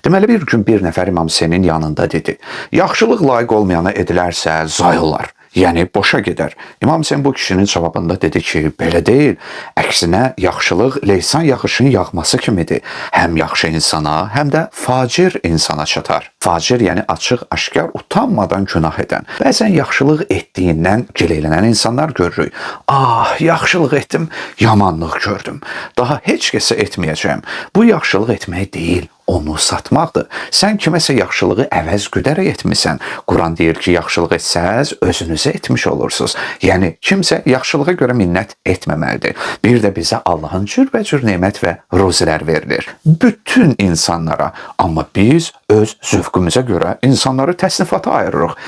Deməli bir gün bir nəfər İmam Hüseynin yanında dedi: "Yaxşılıq layiq olmayana edilərsə zay olar. Yəni boşa gedər." İmam Hüseyn bu kişinin cavabında dedi ki, belə deyil. Əksinə yaxşılıq leysan yağışın yağması kimidir. Həm yaxşı insana, həm də facir insana çatar. Facir yəni açıq, aşkar, utanmadan günah edən. Bəzən yaxşılıq etdiyindən gileylənən insanlar görürük. Ah, yaxşılıq etdim, yamanlıq gördüm. Daha heç kəsə etməyəcəm. Bu yaxşılıq etmək deyil, onu satmaqdır. Sən kiməsə yaxşılığı əvəz güdərək etmisən. Quran deyir ki, yaxşılıq etsəz, özünüzə etmiş olursunuz. Yəni, kimsə yaxşılığa görə minnət etməməlidir. Bir də bizə Allahın cürbəcür nemət və ruzilər verilir. Bütün insanlara. Amma biz öz zövqümüzə görə insanları təsnifata ayırırıq.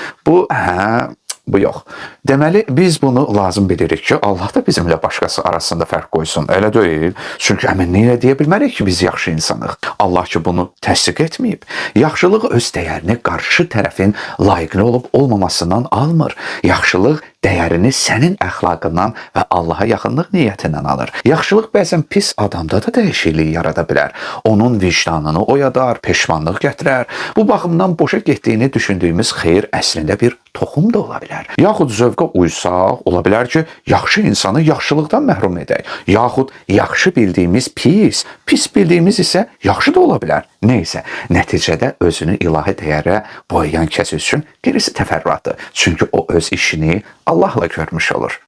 Bu yox. Deməli, biz bunu lazım bilirik ki, Allah da bizimlə başqası arasında fərq qoysun. Elə deyil. Çünki əminliklə deyə bilmərik ki, biz yaxşı insanıq. Allah ki, bunu təsdiq etməyib. Yaxşılıq öz dəyərini qarşı tərəfin layiqli olub olmamasından almır. Yaxşılıq dəyərini sənin əxlaqından və Allaha yaxınlıq niyyətindən alır. Yaxşılıq bəzən pis adamda da dəyişiklik yarada bilər. Onun vicdanını oyadar, peşmanlıq gətirər. Bu baxımdan boşa getdiyini düşündüyümüz xeyir əslində bir toxum da ola bilər. Yaxud zövqə uysaq, ola bilər ki, yaxşı insanı yaxşılıqdan məhrum edək. Yaxud yaxşı bildiyimiz pis, pis bildiyimiz isə yaxşı da ola bilər. Neysə, nəticədə özünü ilahi dəyərə boyayan kəs üçün gerisi təfərrüatdır. Çünki o öz işini Allahla görmüş olur.